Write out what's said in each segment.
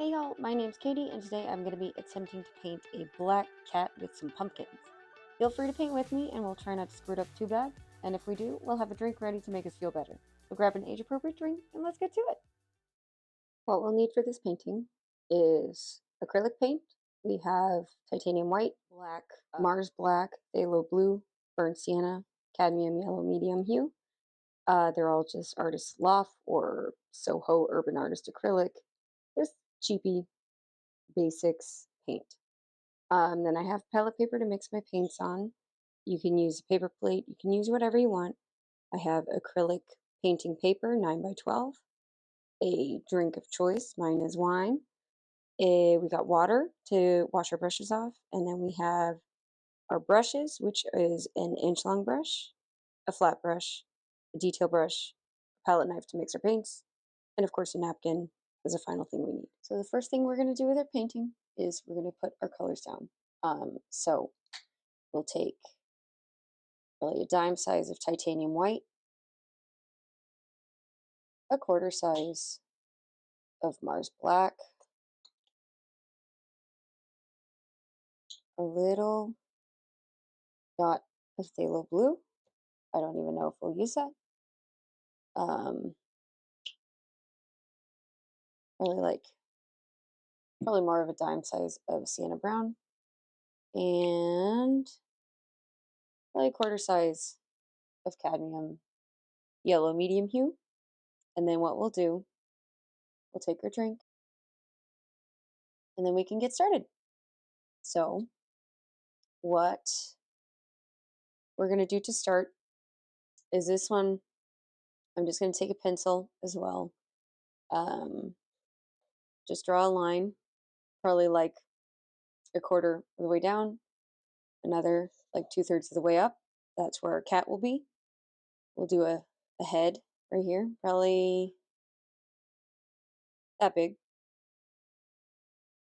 Hey y'all, my name's Katie, and today I'm going to be attempting to paint a black cat with some pumpkins. Feel free to paint with me, and we'll try not to screw it up too bad, and if we do, we'll have a drink ready to make us feel better. So grab an age-appropriate drink, and let's get to it! What we'll need for this painting is acrylic paint. We have titanium white, black, Mars black, phthalo blue, burnt sienna, cadmium yellow medium hue. They're all just Artist Loft or Soho Urban Artist acrylic. Just cheapy basics paint. Then I have palette paper to mix my paints on. You can use a paper plate, you can use whatever you want. I have acrylic painting paper, 9x12, a drink of choice, mine is wine. We got water to wash our brushes off, and then we have our brushes, which is an inch long brush, a flat brush, a detail brush, a palette knife to mix our paints, and of course a napkin is the final thing we need. So the first thing we're going to do with our painting is we're going to put our colors down. So we'll take really a dime size of titanium white, a quarter size of Mars black, a little dot of phthalo blue. I don't even know if we'll use that. Really like probably more of a dime size of sienna brown, and probably a quarter size of cadmium yellow medium hue. And then what we'll do, we'll take our drink, and then we can get started. So what we're going to do to start is this one. I'm just going to take a pencil as well. Just draw a line, probably like a quarter of the way down, another like 2/3 of the way up. That's where our cat will be. We'll do a head right here, probably that big.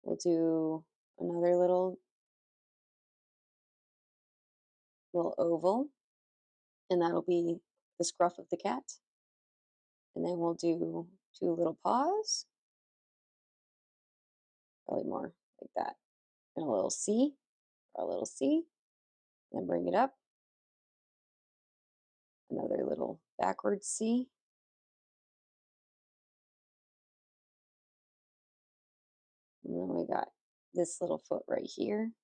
We'll do another little oval, and that'll be the scruff of the cat. And then we'll do 2 little paws, probably more like that, and a little C, or a little C. Then bring it up, another little backwards C. And then we got this little foot right here.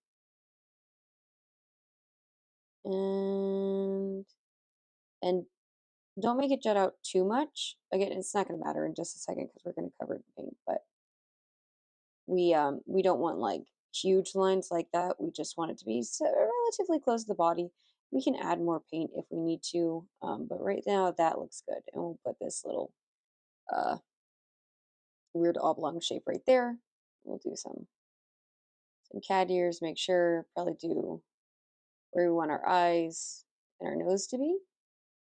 And don't make it jut out too much. Again, it's not going to matter in just a second because we're going to cover it in paint, but we don't want like huge lines like that. We just want it to be relatively close to the body. We can add more paint if we need to, but right now that looks good. And we'll put this little weird oblong shape right there. We'll do some cat ears, make sure, probably do where we want our eyes and our nose to be.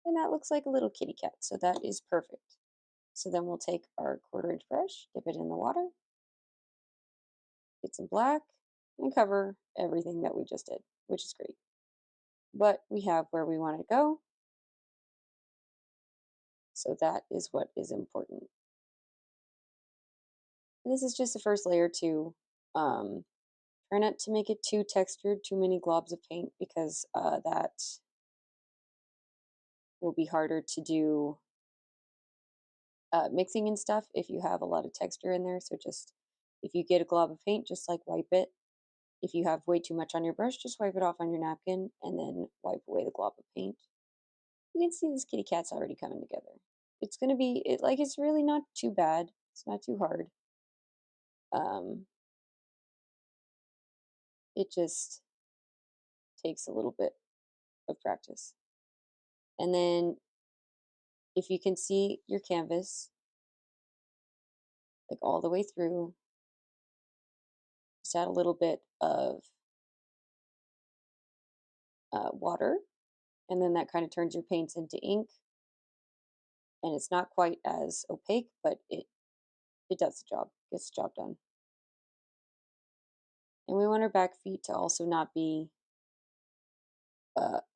And that looks like a little kitty cat, so that is perfect. So then we'll take our 1/4 inch brush, dip it in the water, get some black, and cover everything that we just did, which is great. But we have where we want to go, so that is what is important. And this is just the first layer too. Try not to make it too textured, too many globs of paint, because that will be harder to do mixing and stuff if you have a lot of texture in there. So just, if you get a glob of paint, just like wipe it. If you have way too much on your brush, just wipe it off on your napkin and then wipe away the glob of paint. You can see this kitty cat's already coming together. It's going to be, it's really not too bad. It's not too hard. It just takes a little bit of practice. And then if you can see your canvas, like all the way through, just add a little bit of water, and then that kind of turns your paints into ink. And it's not quite as opaque, but it does the job, gets the job done. And we want our back feet to also not be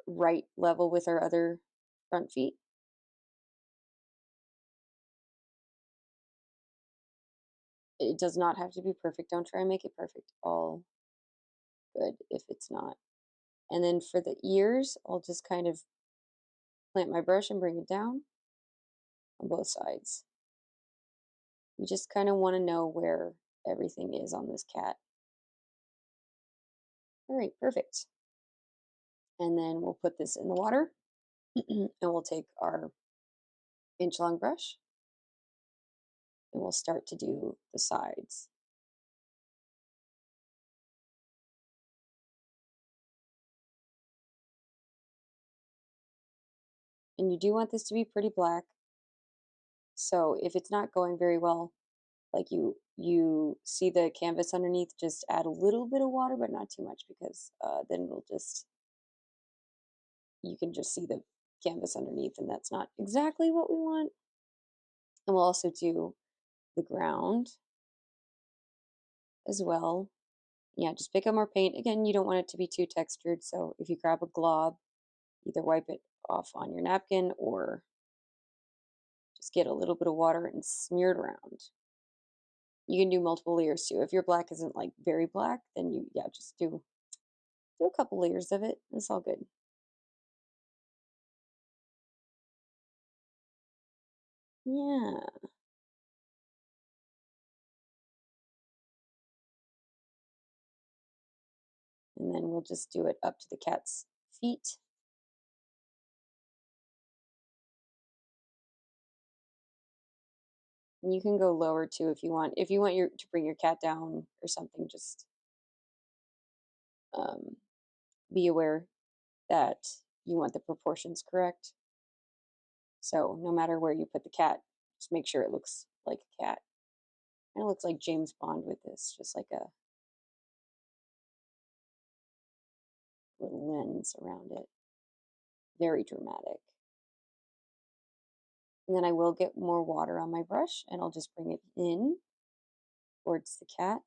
right level with our other front feet. It does not have to be perfect. Don't try and make it perfect. All good if it's not. And then for the ears, I'll just kind of plant my brush and bring it down on both sides. We just kind of want to know where everything is on this cat. All right, perfect. And then we'll put this in the water and we'll take our inch long brush and we'll start to do the sides. And you do want this to be pretty black. So if it's not going very well, like you see the canvas underneath, just add a little bit of water, but not too much because then it'll just, you can just see the canvas underneath and that's not exactly what we want. And we'll also do the ground as well. Yeah, just pick up more paint. Again, you don't want it to be too textured, so if you grab a glob, either wipe it off on your napkin or just get a little bit of water and smear it around. You can do multiple layers too. If your black isn't like very black, then you, yeah, just do a couple layers of it. It's all good. Yeah. And then we'll just do it up to the cat's feet. And you can go lower too if you want. If you want your to bring your cat down or something, just um, be aware that you want the proportions correct. So no matter where you put the cat, just make sure it looks like a cat. And it looks like James Bond with this, just like a little lens around it. Very dramatic. And then I will get more water on my brush and I'll just bring it in towards the cat.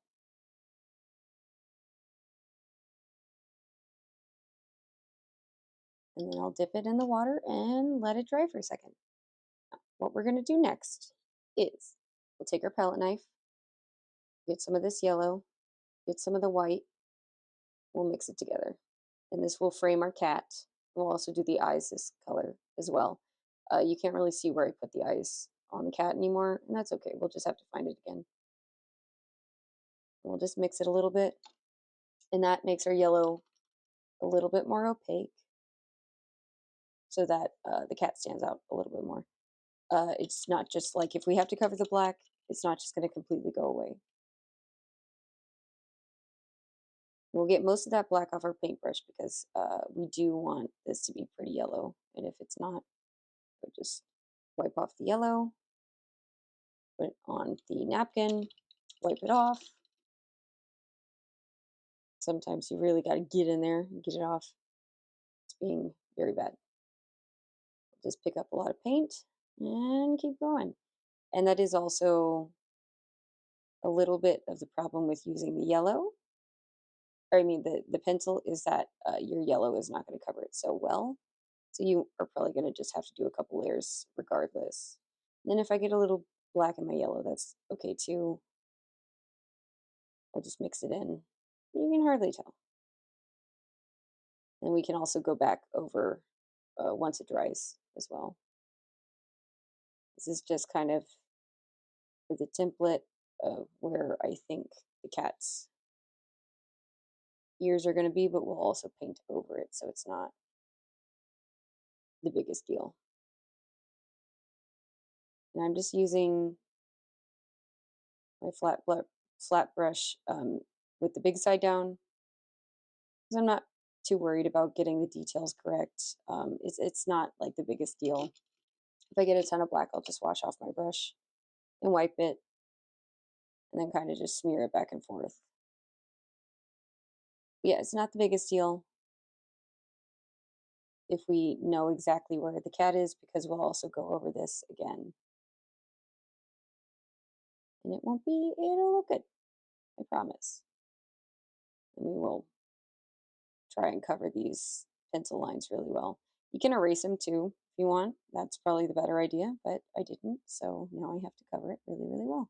And then I'll dip it in the water and let it dry for a second. What we're going to do next is we'll take our palette knife, get some of this yellow, get some of the white, we'll mix it together. And this will frame our cat. We'll also do the eyes this color as well. You can't really see where I put the eyes on the cat anymore, and that's okay. We'll just have to find it again. We'll just mix it a little bit, and that makes our yellow a little bit more opaque so that the cat stands out a little bit more. It's not just like if we have to cover the black, it's not just going to completely go away. We'll get most of that black off our paintbrush because we do want this to be pretty yellow, and if it's not, we'll just wipe off the yellow, put it on the napkin, wipe it off. Sometimes you really got to get in there and get it off. It's being very bad. Just pick up a lot of paint and keep going. And that is also a little bit of the problem with using the yellow. Or I mean, the pencil is that your yellow is not going to cover it so well. So you are probably going to just have to do a couple layers regardless. And then if I get a little black in my yellow, that's okay too. I'll just mix it in. You can hardly tell. And we can also go back over once it dries as well. This is just kind of for the template of where I think the cat's ears are going to be, but we'll also paint over it so it's not the biggest deal. And I'm just using my flat brush with the big side down because I'm not too worried about getting the details correct. It's not like the biggest deal. If I get a ton of black, I'll just wash off my brush and wipe it and then kind of just smear it back and forth. Yeah, it's not the biggest deal if we know exactly where the cat is because we'll also go over this again. And it'll look good, I promise. And we will try and cover these pencil lines really well. You can erase them too if you want. That's probably the better idea, but I didn't, so now I have to cover it really, really well.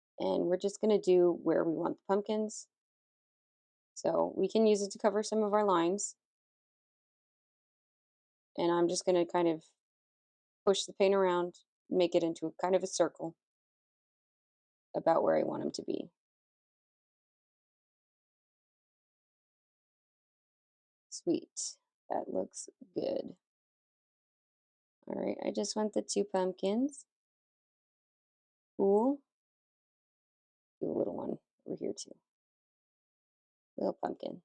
And we're just going to do where we want the pumpkins. So we can use it to cover some of our lines. And I'm just going to kind of push the paint around, make it into kind of a circle about where I want them to be. Sweet. That looks good. All right, I just want the 2 pumpkins. Cool. Do a little one over here too. Little pumpkin.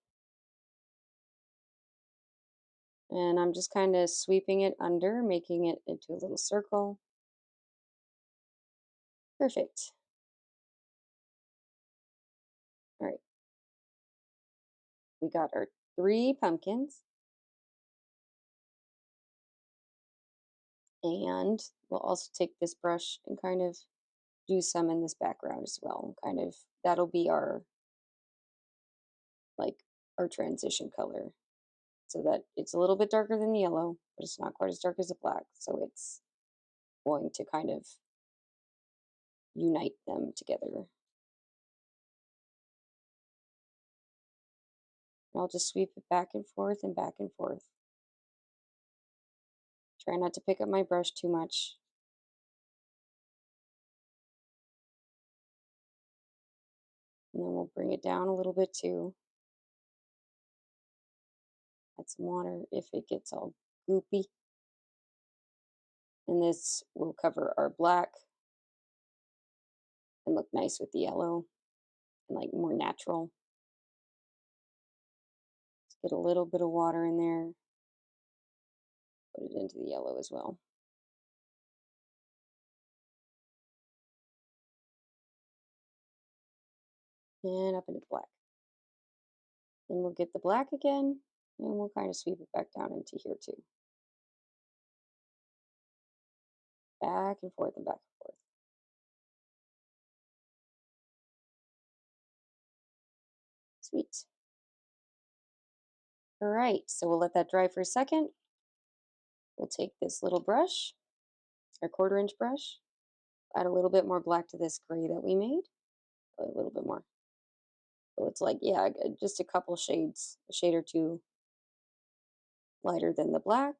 And I'm just kind of sweeping it under, making it into a little circle. Perfect. All right. We got our 3 pumpkins. And we'll also take this brush and kind of do some in this background as well. Kind of, that'll be our, like, our transition color. So that it's a little bit darker than the yellow, but it's not quite as dark as the black. So it's going to kind of unite them together. And I'll just sweep it back and forth and back and forth. Try not to pick up my brush too much. And then we'll bring it down a little bit too. Add some water if it gets all goopy. And this will cover our black and look nice with the yellow and like more natural. Just get a little bit of water in there. Put it into the yellow as well. And up into the black. Then we'll get the black again, and we'll kind of sweep it back down into here too. Back and forth and back and forth. Sweet. All right, so we'll let that dry for a second. We'll take this little brush, our 1/4 inch brush, add a little bit more black to this gray that we made. A little bit more. So it's like, yeah, just a couple shades, a shade or 2 lighter than the black.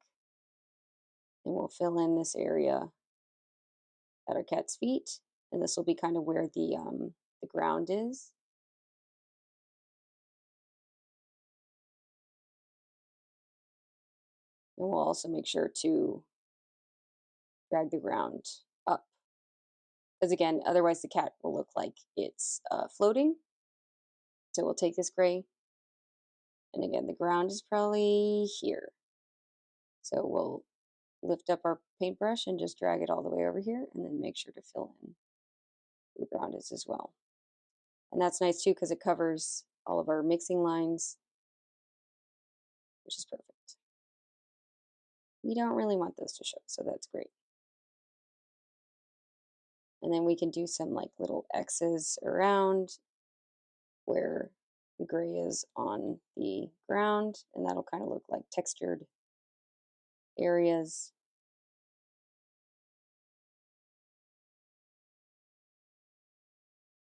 And we'll fill in this area at our cat's feet. And this will be kind of where the ground is. And we'll also make sure to drag the ground up. Because again, otherwise the cat will look like it's floating. So we'll take this gray. And again, the ground is probably here. So we'll lift up our paintbrush and just drag it all the way over here and then make sure to fill in where the ground is as well. And that's nice too because it covers all of our mixing lines, which is perfect. We don't really want those to show, so that's great. And then we can do some like little X's around where the gray is on the ground, and that'll kind of look like textured areas.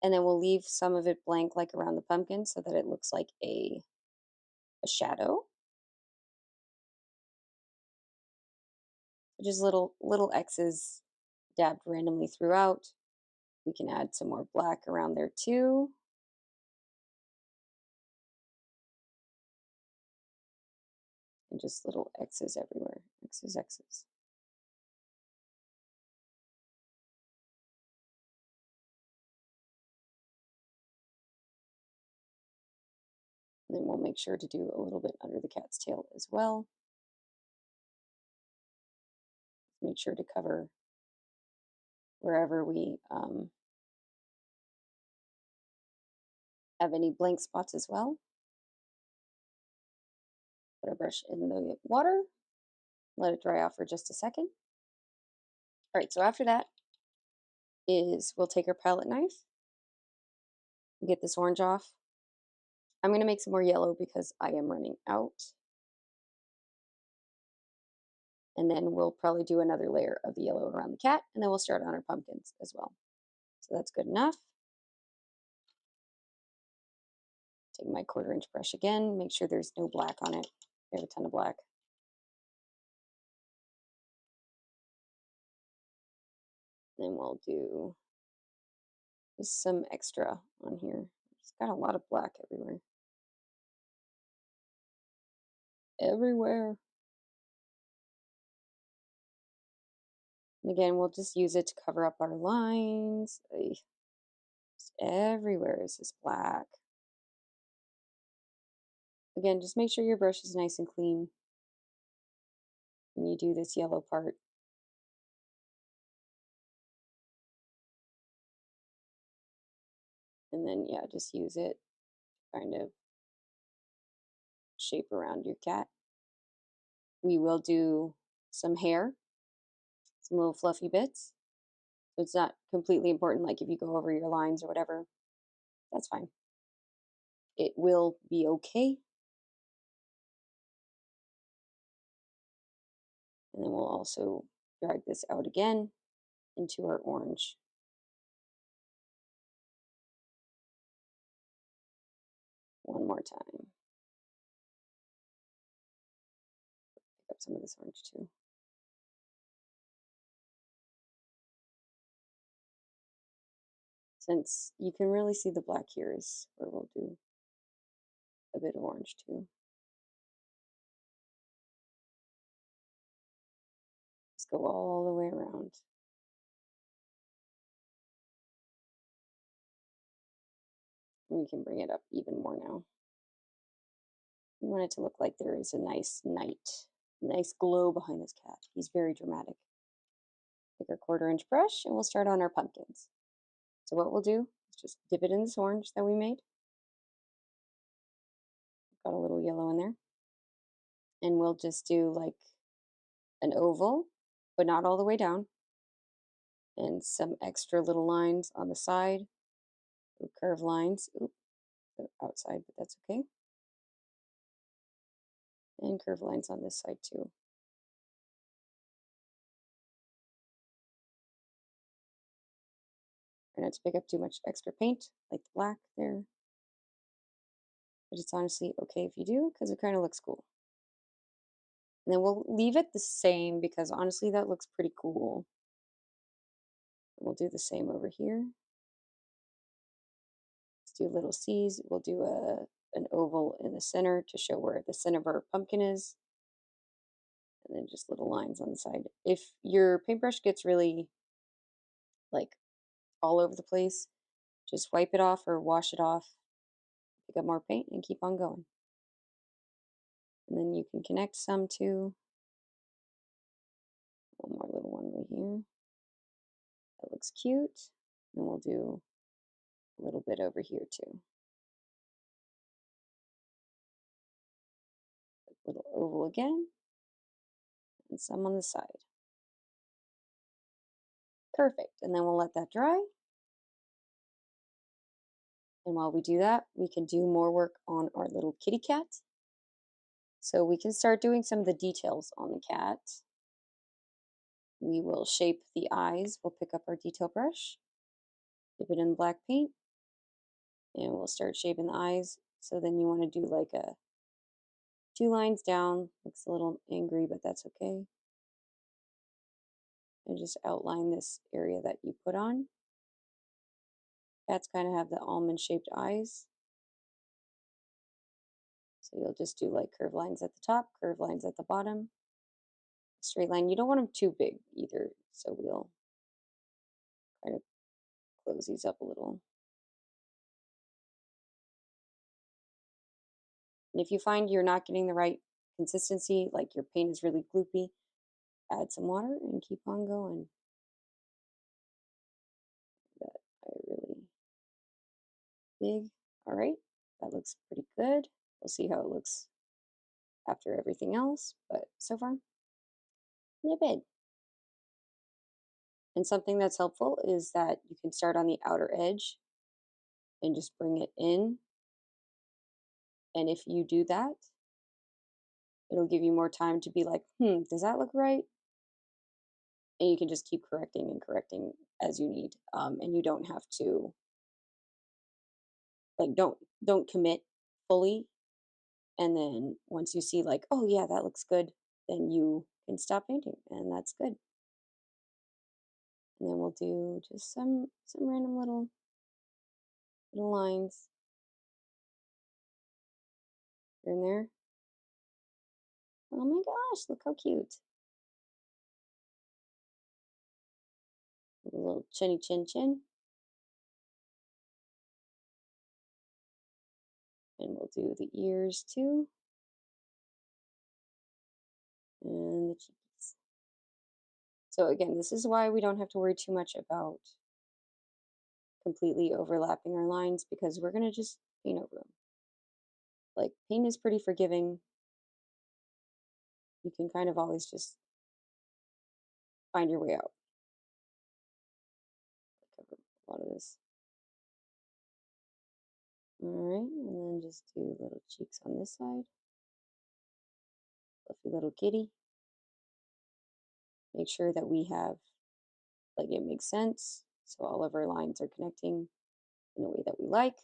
And then we'll leave some of it blank like around the pumpkin so that it looks like a shadow. Just little X's dabbed randomly throughout. We can add some more black around there too. And just little X's everywhere. X's, X's. And then we'll make sure to do a little bit under the cat's tail as well. Make sure to cover wherever we have any blank spots as well. Put our brush in the water, let it dry off for just a second. All right, so after that is we'll take our palette knife, get this orange off. I'm going to make some more yellow because I am running out. And then we'll probably do another layer of the yellow around the cat, and then we'll start on our pumpkins as well. So that's good enough. Take my 1/4 inch brush again, make sure there's no black on it. I have a ton of black. Then we'll do just some extra on here. It's got a lot of black everywhere. Everywhere. And again, we'll just use it to cover up our lines. Just everywhere is this black. Again, just make sure your brush is nice and clean when you do this yellow part. And then, yeah, just use it to kind of shape around your cat. We will do some hair, some little fluffy bits. So it's not completely important, like if you go over your lines or whatever, that's fine. It will be okay. And then we'll also drag this out again into our orange. One more time. Pick up some of this orange too. Since you can really see the black here is where we'll do a bit of orange too. Just go all the way around. And we can bring it up even more now. We want it to look like there is a nice nice glow behind this cat. He's very dramatic. Take our 1/4 inch brush and we'll start on our pumpkins. So what we'll do is just dip it in this orange that we made. Got a little yellow in there. And we'll just do like an oval, but not all the way down. And some extra little lines on the side, curved lines. Oop, outside, but that's okay. And curved lines on this side too. Try not to pick up too much extra paint, like the black there. But it's honestly okay if you do, because it kind of looks cool. And then we'll leave it the same, because honestly, that looks pretty cool. We'll do the same over here. Let's do little C's. We'll do an oval in the center to show where the center of our pumpkin is. And then just little lines on the side. If your paintbrush gets really like all over the place, just wipe it off or wash it off, pick up more paint and keep on going. And then you can connect some to one more little one right here. That looks cute. And we'll do a little bit over here too. A little oval again. And some on the side. Perfect. And then we'll let that dry. And while we do that, we can do more work on our little kitty cat. So we can start doing some of the details on the cat. We will shape the eyes. We'll pick up our detail brush, dip it in black paint, and we'll start shaping the eyes. So then you want to do like a 2 lines down. Looks a little angry, but that's okay. And just outline this area that you put on. Cats kind of have the almond shaped eyes. So you'll just do like curved lines at the top, curved lines at the bottom. Straight line. You don't want them too big either. So we'll kind of close these up a little. And if you find you're not getting the right consistency, like your paint is really gloopy, add some water and keep on going. That really big. All right, that looks pretty good. We'll see how it looks after everything else, but so far, not bad. And something that's helpful is that you can start on the outer edge and just bring it in. And if you do that, it'll give you more time to be like, does that look right? And you can just keep correcting and correcting as you need. And you don't have to, like, don't commit fully. And then once you see like, oh yeah, that looks good, then you can stop painting, and that's good. And then we'll do just some random little lines here and there. Oh my gosh, look how cute. A little chinny chin chin. And we'll do the ears too. And the cheeks. So again, this is why we don't have to worry too much about completely overlapping our lines, because we're going to just paint over them. Like, paint is pretty forgiving. You can kind of always just find your way out. Cover a lot of this. All right, and then just do little cheeks on this side. Fluffy little kitty. Make sure that we have, like, it makes sense. So all of our lines are connecting in a way that we like.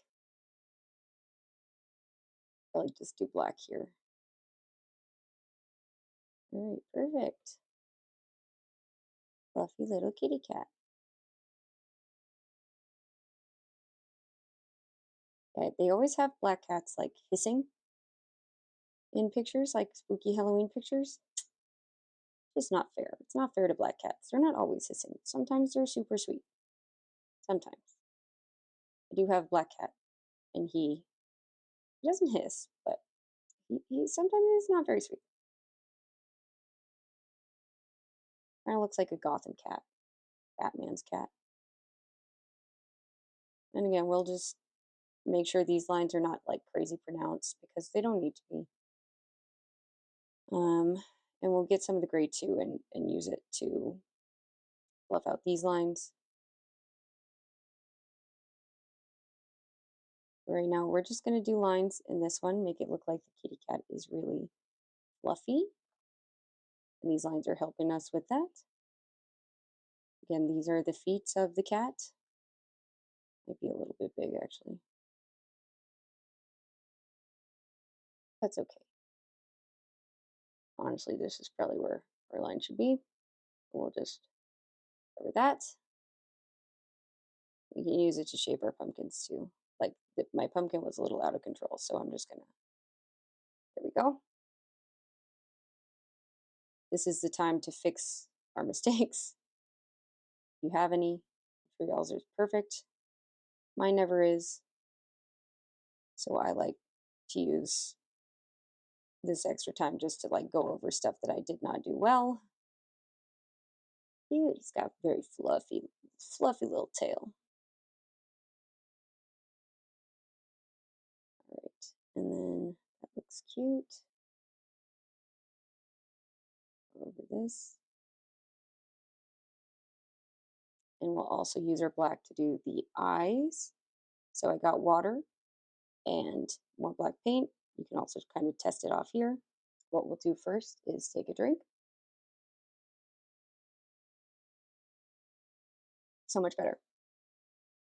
I like just do black here. All right, perfect. Fluffy little kitty cat. Okay, they always have black cats like hissing in pictures, like spooky Halloween pictures. Just not fair. It's not fair to black cats. They're not always hissing. Sometimes they're super sweet. Sometimes. I do have a black cat, and he doesn't hiss, but he sometimes is not very sweet. Kind of looks like a Gotham cat, Batman's cat. And again, we'll just make sure these lines are not like crazy pronounced, because they don't need to be. And we'll get some of the gray too, and use it to fluff out these lines. Right now, we're just going to do lines in this one, make it look like the kitty cat is really fluffy. And these lines are helping us with that. Again, these are the feet of the cat. Might be a little bit big, actually. That's okay. Honestly, this is probably where our line should be. We'll just cover that. We can use it to shape our pumpkins too. Like, my pumpkin was a little out of control, so I'm just gonna, there we go. This is the time to fix our mistakes. If you have any, if yours are perfect. Mine never is. So I like to use this extra time just to like go over stuff that I did not do well. It's got very fluffy little tail. All right, and then that looks cute. Over this. And we'll also use our black to do the eyes. So I got water and more black paint. You can also kind of test it off here. What we'll do first is take a drink. So much better.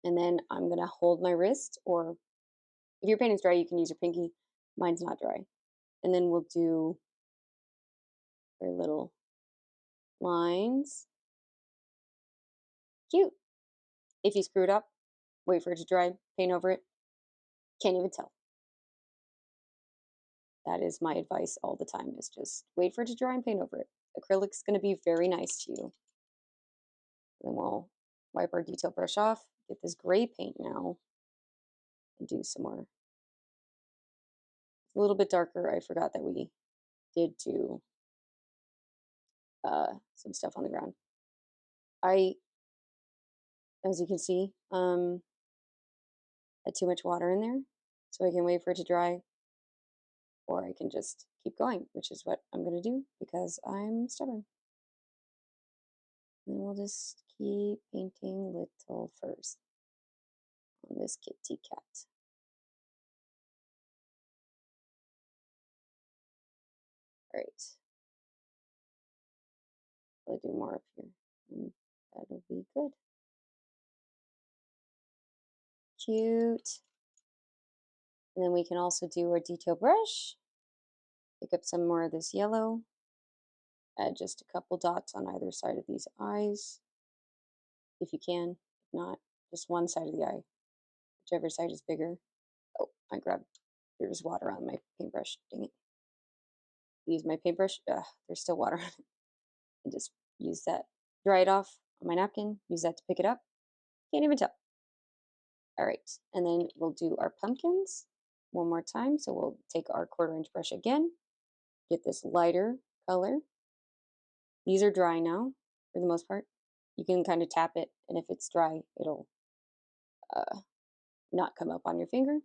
And then I'm gonna hold my wrist, or if your paint is dry, you can use your pinky. Mine's not dry. And then we'll do our little lines. Cute. If you screw it up, wait for it to dry, paint over it. Can't even tell. That is my advice all the time, is just wait for it to dry and paint over it. Acrylic's going to be very nice to you. Then we'll wipe our detail brush off, get this gray paint now, and do some more. It's a little bit darker. I forgot that we did do some stuff on the ground. As you can see, had too much water in there, so I can wait for it to dry, or I can just keep going, which is what I'm going to do because I'm stubborn. And we'll just keep painting little furs on this kitty cat. All right. I'll do more up here, and that'll be good. Cute. And then we can also do our detail brush. Pick up some more of this yellow. Add just a couple dots on either side of these eyes, if you can. If not, just one side of the eye, whichever side is bigger. Oh, I grabbed, there's water on my paintbrush. Dang it. Use my paintbrush. Ugh, there's still water on it. And just use that. Dry it off on my napkin. Use that to pick it up. Can't even tell. All right. And then we'll do our pumpkins one more time. So we'll take our 1/4 inch brush again. Get this lighter color. These are dry now for the most part. You can kind of tap it, and if it's dry, it'll not come up on your finger.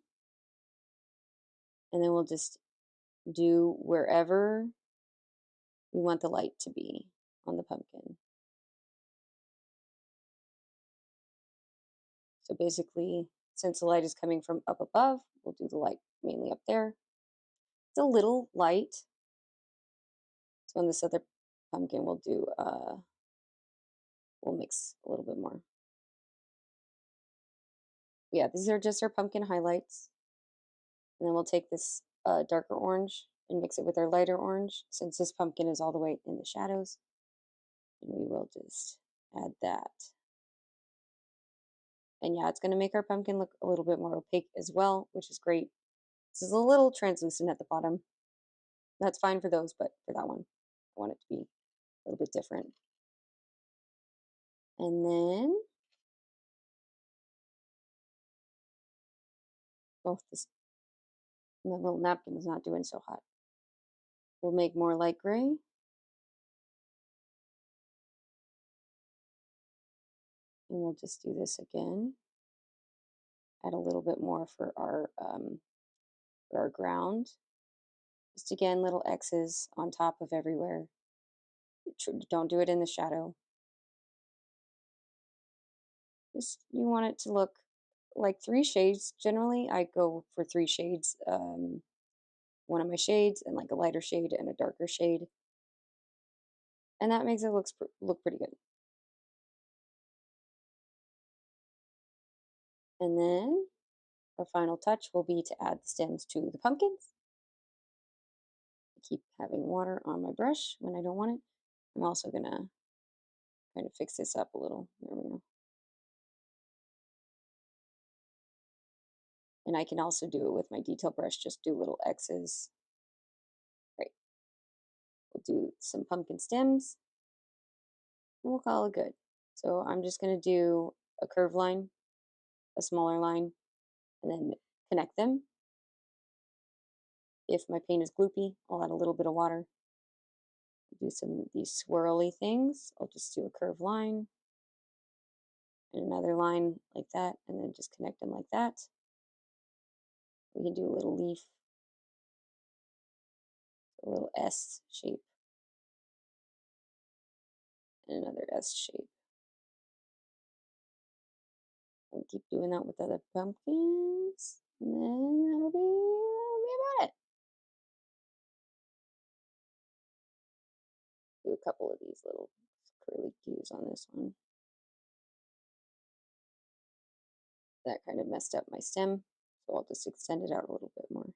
And then we'll just do wherever we want the light to be on the pumpkin. So basically, since the light is coming from up above, we'll do the light mainly up there. It's a little light. So on this other pumpkin, we'll do, we'll mix a little bit more. Yeah, these are just our pumpkin highlights. And then we'll take this darker orange and mix it with our lighter orange, since this pumpkin is all the way in the shadows. And we will just add that. And yeah, it's going to make our pumpkin look a little bit more opaque as well, which is great. This is a little translucent at the bottom. That's fine for those, but for that one, I want it to be a little bit different. And then, oh, my little napkin is not doing so hot. We'll make more light gray. And we'll just do this again. Add a little bit more for our ground. Just again, little X's on top of everywhere. Don't do it in the shadow. Just, you want it to look like 3 shades. Generally, I go for 3 shades. One of my shades and like a lighter shade and a darker shade. And that makes it look pretty good. And then our final touch will be to add the stems to the pumpkins. I keep having water on my brush when I don't want it. I'm also going to kind of fix this up a little. There we go. And I can also do it with my detail brush, just do little X's. Right. We'll do some pumpkin stems, and we'll call it good. So I'm just going to do a curved line, a smaller line, and then connect them. If my paint is gloopy, I'll add a little bit of water. Do some of these swirly things. I'll just do a curved line and another line like that, and then just connect them like that. We can do a little leaf, a little S shape, and another S shape. And keep doing that with other pumpkins, and then that'll be about it. Do a couple of these little curly cues on this one. That kind of messed up my stem, so I'll just extend it out a little bit more.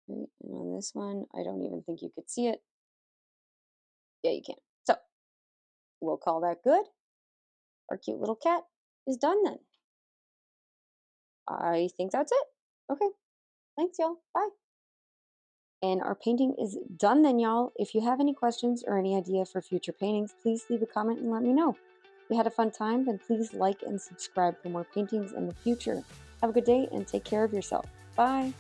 Right, and on this one, I don't even think you could see it. Yeah, you can. So we'll call that good. Our cute little cat is done then. I think that's it. Okay. Thanks, y'all. Bye. And our painting is done then, y'all. If you have any questions or any idea for future paintings, please leave a comment and let me know. If you had a fun time, then please like and subscribe for more paintings in the future. Have a good day and take care of yourself. Bye.